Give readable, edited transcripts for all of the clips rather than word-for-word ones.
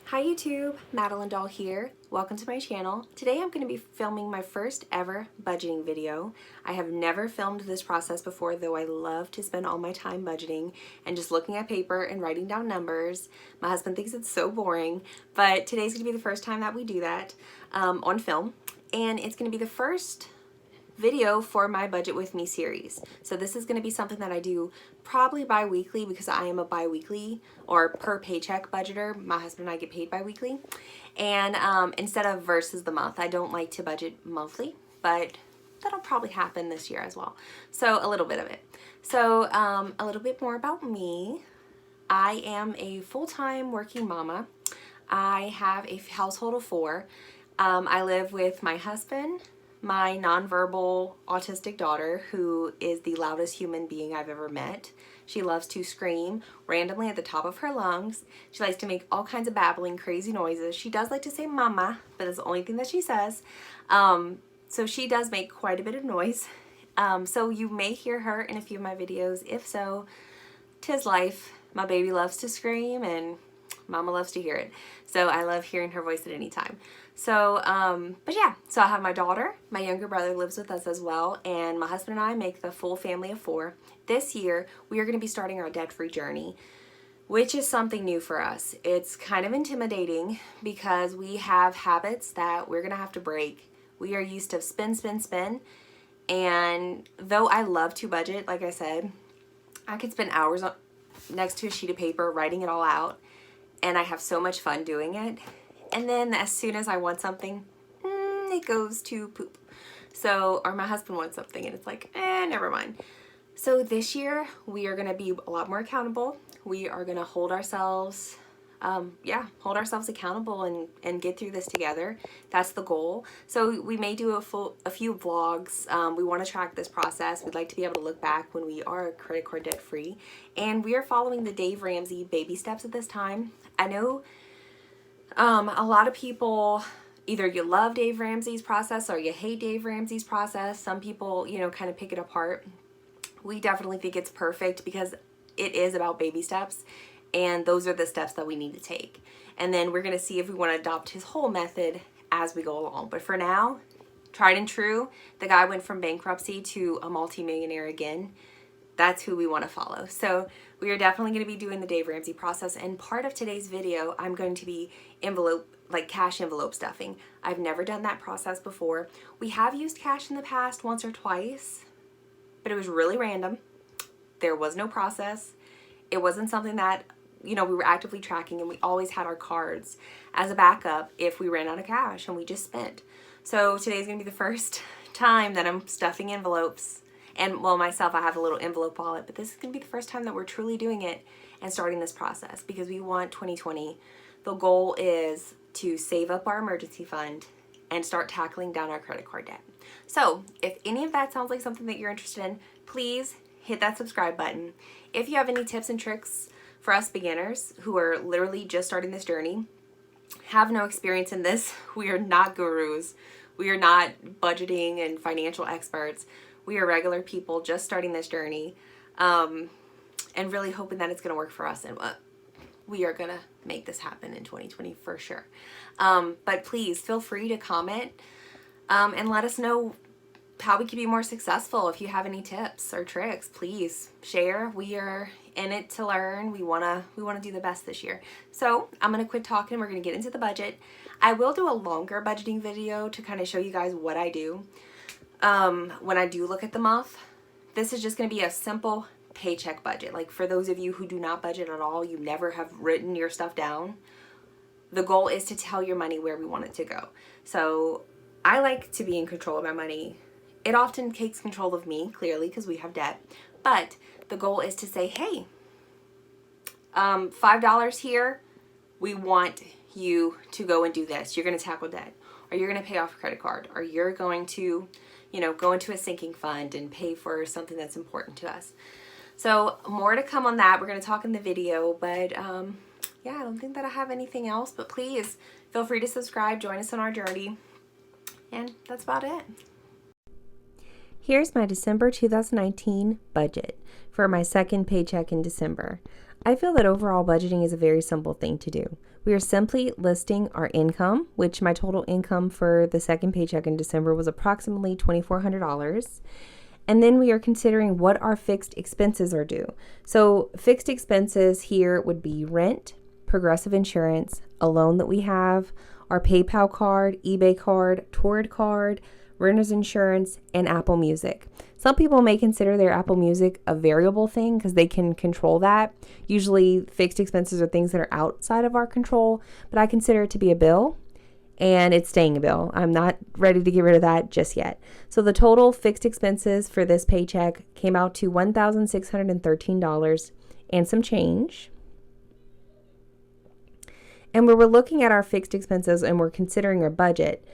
Hi YouTube, Madeline Doll here. Welcome to my channel. Today I'm going to be filming my first ever budgeting video. I have never filmed this process before, though I love to spend all my time budgeting and just looking at paper and writing down numbers. My husband thinks it's so boring, but today's going to be the first time that we do that on film, and it's going to be the first video for my Budget With Me series. So this is going to be something that I do probably bi-weekly because I am a bi-weekly or per paycheck budgeter. My husband and I get paid bi-weekly, and instead of versus the month. I don't like to budget monthly, but that'll probably happen this year as well. So a little bit of it. So a little bit more about me. I am a full-time working mama. I have a household of 4. I live with my husband, my nonverbal autistic daughter, who is the loudest human being I've ever met. She loves to scream randomly at the top of her lungs. She likes to make all kinds of babbling, crazy noises. She does like to say mama, but it's the only thing that she says. So she does make quite a bit of noise. So you may hear her in a few of my videos. If so, 'tis life. My baby loves to scream and mama loves to hear it. So I love hearing her voice at any time. So, but yeah, so I have my daughter, my younger brother lives with us as well, and my husband and I make the full family of 4. This year, we are going to be starting our debt-free journey, which is something new for us. It's kind of intimidating because we have habits that we're going to have to break. We are used to spend, spend, spend, and though I love to budget, like I said, I could spend hours next to a sheet of paper writing it all out, and I have so much fun doing it. And then as soon as I want something, it goes to poop. So, or my husband wants something and it's like, never mind. So this year we are going to be a lot more accountable. We are going to hold ourselves, hold ourselves accountable and get through this together. That's the goal. So we may do a few vlogs. We want to track this process. We'd like to be able to look back when we are credit card debt free. And we are following the Dave Ramsey baby steps at this time. I know a lot of people, either you love Dave Ramsey's process or you hate Dave Ramsey's process. Some people, kind of pick it apart. We definitely think it's perfect because it is about baby steps, and those are the steps that we need to take. And then we're going to see if we want to adopt his whole method as we go along. But for now, tried and true, the guy went from bankruptcy to a multimillionaire again. That's who we want to follow. So we are definitely going to be doing the Dave Ramsey process, and part of today's video I'm going to be cash envelope stuffing. I've never done that process before. We have used cash in the past once or twice, but it was really random. There was no process. It wasn't something that we were actively tracking, and we always had our cards as a backup if we ran out of cash and we just spent. So today's going to be the first time that I'm stuffing envelopes. And well, myself, I have a little envelope wallet, but this is going to be the first time that we're truly doing it and starting this process because we want 2020. The goal is to save up our emergency fund and start tackling down our credit card debt. So if any of that sounds like something that you're interested in, please hit that subscribe button. If you have any tips and tricks for us beginners who are literally just starting this journey, have no experience in this, we are not gurus. We are not budgeting and financial experts. We are regular people just starting this journey, and really hoping that it's going to work for us, and we are going to make this happen in 2020 for sure. But please feel free to comment and let us know how we can be more successful. If you have any tips or tricks, please share. We are in it to learn. We wanna do the best this year. So I'm gonna quit talking. We're gonna get into the budget. I will do a longer budgeting video to kind of show you guys what I do. When I do look at the month, this is just going to be a simple paycheck budget. Like for those of you who do not budget at all, you never have written your stuff down. The goal is to tell your money where we want it to go. So I like to be in control of my money. It often takes control of me, clearly, because we have debt. But the goal is to say, hey, $5 here, we want you to go and do this. You're going to tackle debt, or you're going to pay off a credit card, or you're going to go into a sinking fund and pay for something that's important to us. So more to come on that. We're going to talk in the video, but yeah, I don't think that I have anything else, but please feel free to subscribe, join us on our journey, and that's about it. Here's my December 2019 budget for my second paycheck in December. I feel that overall budgeting is a very simple thing to do. We are simply listing our income, which my total income for the second paycheck in December was approximately $2,400. And then we are considering what our fixed expenses are due. So fixed expenses here would be rent, Progressive insurance, a loan that we have, our PayPal card, eBay card, Torrid card, renter's insurance, and Apple Music. Some people may consider their Apple Music a variable thing because they can control that. Usually fixed expenses are things that are outside of our control, but I consider it to be a bill, and it's staying a bill. I'm not ready to get rid of that just yet. So the total fixed expenses for this paycheck came out to $1,613 and some change. And when we're looking at our fixed expenses and we're considering our budget,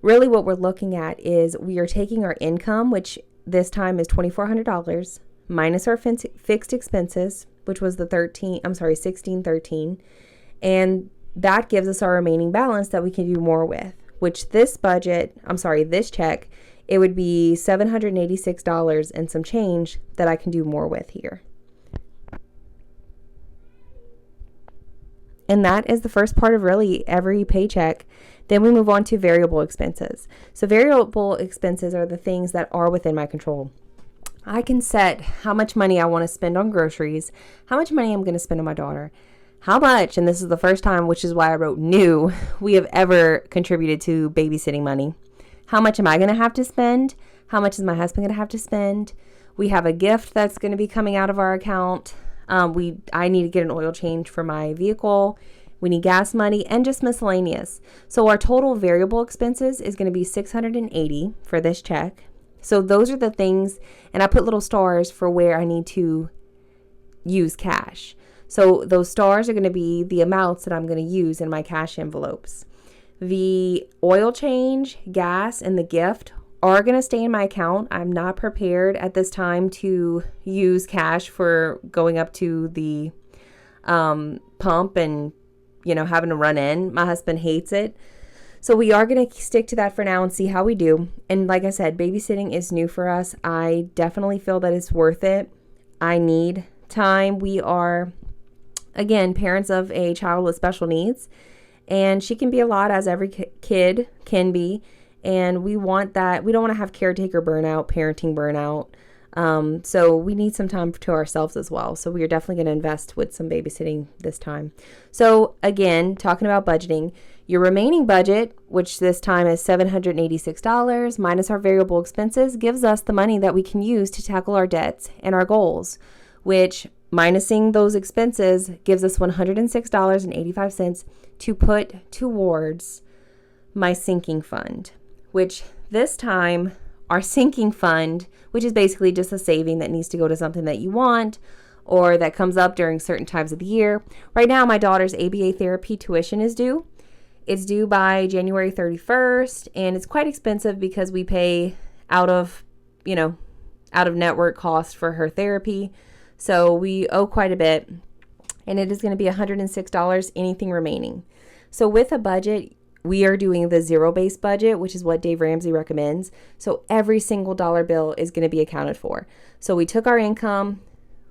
really what we're looking at is we are taking our income, which this time is $2,400, minus our fixed expenses, which was the $1,613, and that gives us our remaining balance that we can do more with, which this check, it would be $786 and some change that I can do more with here. And that is the first part of really every paycheck. Then we move on to variable expenses. So variable expenses are the things that are within my control. I can set how much money I want to spend on groceries, how much money I'm going to spend on my daughter, how much, and this is the first time, which is why I wrote new, we have ever contributed to babysitting money. How much am I going to have to spend? How much is my husband going to have to spend? We have a gift that's going to be coming out of our account. I need to get an oil change for my vehicle. We need gas money and just miscellaneous. So our total variable expenses is going to be $680 for this check. So those are the things, and I put little stars for where I need to use cash. So those stars are going to be the amounts that I'm going to use in my cash envelopes. The oil change, gas, and the gift are going to stay in my account. I'm not prepared at this time to use cash for going up to the pump and, having to run in. My husband hates it. So we are going to stick to that for now and see how we do. And like I said, babysitting is new for us. I definitely feel that it's worth it. I need time. We are, again, parents of a child with special needs, and she can be a lot, as every kid can be. And we want that. We don't want to have caretaker burnout, parenting burnout. So we need some time to ourselves as well. So we are definitely going to invest with some babysitting this time. So again, talking about budgeting, your remaining budget, which this time is $786 minus our variable expenses, gives us the money that we can use to tackle our debts and our goals, which minusing those expenses gives us $106.85 to put towards my sinking fund, which this time our sinking fund, which is basically just a saving that needs to go to something that you want or that comes up during certain times of the year. Right now, my daughter's ABA therapy tuition is due. It's due by January 31st, and it's quite expensive because we pay out of network costs for her therapy. So we owe quite a bit, and it is going to be $106, anything remaining. So with a budget, we are doing the zero-based budget, which is what Dave Ramsey recommends. So every single dollar bill is going to be accounted for. So we took our income,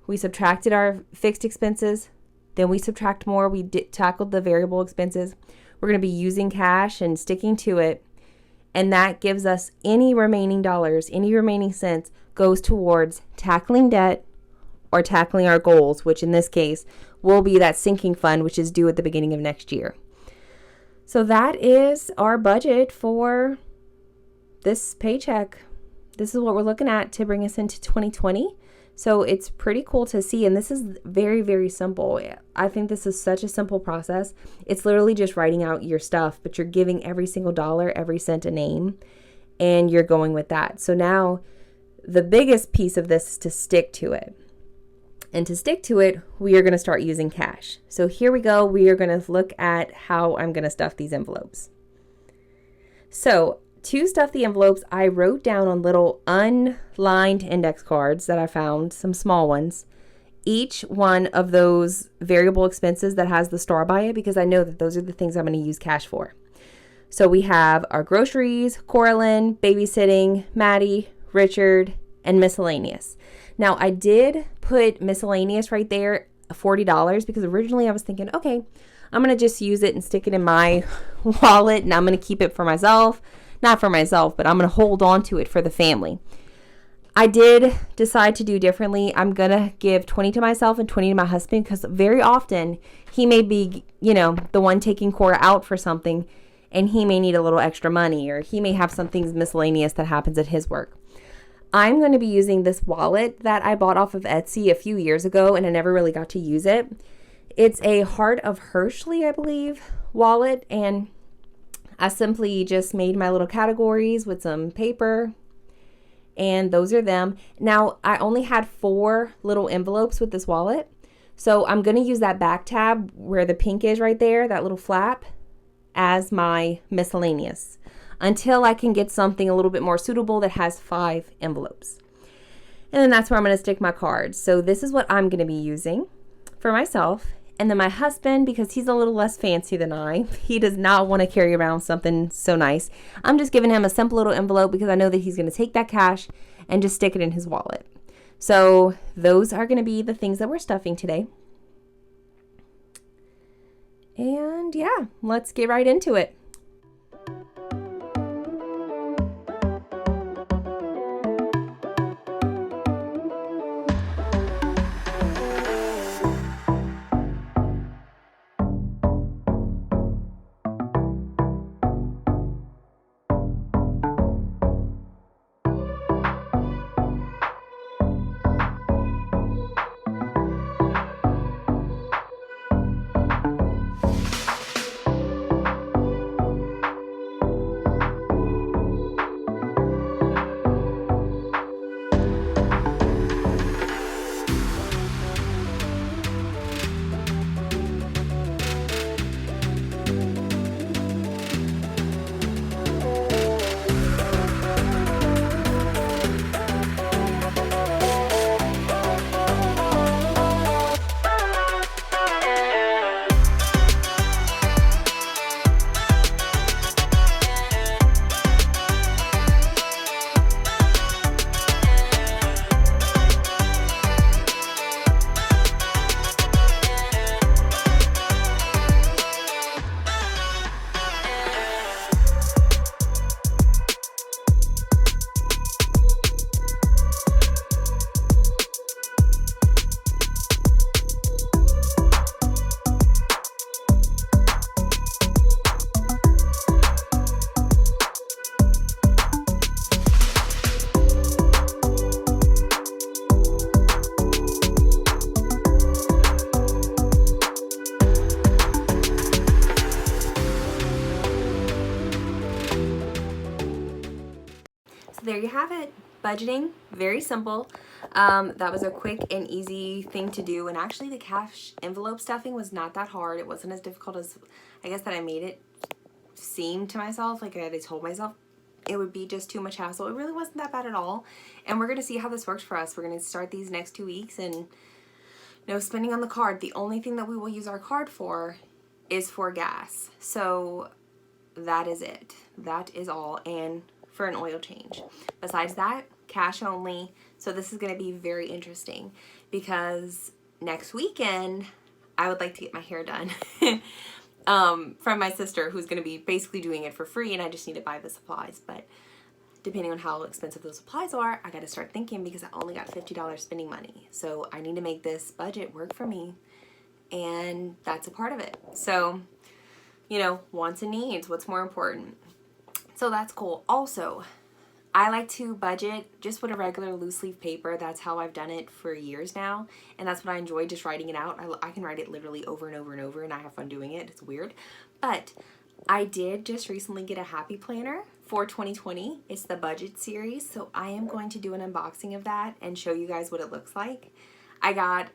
we subtracted our fixed expenses, then we subtract more. We tackled the variable expenses. We're going to be using cash and sticking to it. And that gives us any remaining dollars, any remaining cents goes towards tackling debt or tackling our goals, which in this case will be that sinking fund, which is due at the beginning of next year. So that is our budget for this paycheck. This is what we're looking at to bring us into 2020. So it's pretty cool to see. And this is very, very simple. I think this is such a simple process. It's literally just writing out your stuff, but you're giving every single dollar, every cent a name, and you're going with that. So now the biggest piece of this is to stick to it. And to stick to it, we are going to start using cash. So here we go. We are going to look at how I'm going to stuff these envelopes. So to stuff the envelopes, I wrote down on little unlined index cards that I found, some small ones, each one of those variable expenses that has the star by it, because I know that those are the things I'm going to use cash for. So we have our groceries, Coraline, babysitting, Maddie, Richard, and miscellaneous. Now I did put miscellaneous right there $40 because originally I was thinking, okay, I'm going to just use it and stick it in my wallet and I'm going to keep it for myself. Not for myself, but I'm going to hold on to it for the family. I did decide to do differently. I'm going to give 20 to myself and 20 to my husband because very often he may be, the one taking Cora out for something and he may need a little extra money or he may have some things miscellaneous that happens at his work. I'm going to be using this wallet that I bought off of Etsy a few years ago and I never really got to use it. It's a Heart of Hershey, I believe, wallet, and I simply just made my little categories with some paper, and those are them. Now, I only had 4 little envelopes with this wallet, so I'm going to use that back tab where the pink is right there, that little flap, as my miscellaneous until I can get something a little bit more suitable that has 5 envelopes. And then that's where I'm going to stick my cards. So this is what I'm going to be using for myself. And then my husband, because he's a little less fancy than I, he does not want to carry around something so nice. I'm just giving him a simple little envelope because I know that he's going to take that cash and just stick it in his wallet. So those are going to be the things that we're stuffing today. And yeah, let's get right into it. There you have it. Budgeting, very simple. That was a quick and easy thing to do, and actually the cash envelope stuffing was not that hard. It wasn't as difficult as I guess that I made it seem to myself, like I told myself it would be just too much hassle. It really wasn't that bad at all, and we're going to see how this works for us. We're going to start these next 2 weeks, and no spending on the card. The only thing that we will use our card for is for gas. So that is it. That is all, and for an oil change. Besides that, cash only. So this is going to be very interesting because next weekend I would like to get my hair done from my sister, who's going to be basically doing it for free, and I just need to buy the supplies. But depending on how expensive those supplies are, I got to start thinking because I only got $50 spending money. So I need to make this budget work for me, and that's a part of it. So, wants and needs, what's more important? So that's cool. Also, I like to budget just with a regular loose leaf paper. That's how I've done it for years now, and that's what I enjoy, just writing it out. I can write it literally over and over and over, and I have fun doing it. It's weird. But I did just recently get a happy planner for 2020. It's the budget series, so I am going to do an unboxing of that and show you guys what it looks like. I got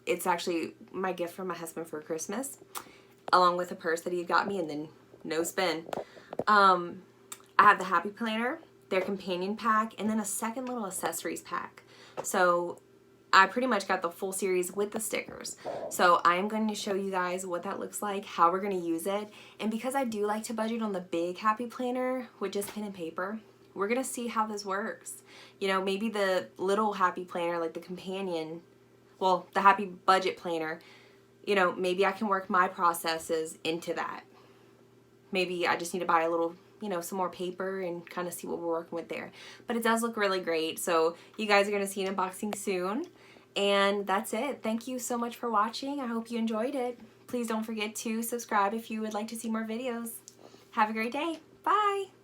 it's actually my gift from my husband for Christmas, along with a purse that he got me, and then no spend. I have the happy planner, their companion pack, and then a second little accessories pack. So I pretty much got the full series with the stickers. So I am going to show you guys what that looks like, how we're going to use it. And because I do like to budget on the big happy planner with just pen and paper, we're going to see how this works. Maybe the little happy planner, like the companion, well, the Happy Budget Planner, you know, maybe I can work my processes into that. Maybe I just need to buy a little, you know, some more paper and kind of see what we're working with there. But it does look really great. So you guys are going to see an unboxing soon. And that's it. Thank you so much for watching. I hope you enjoyed it. Please don't forget to subscribe if you would like to see more videos. Have a great day. Bye.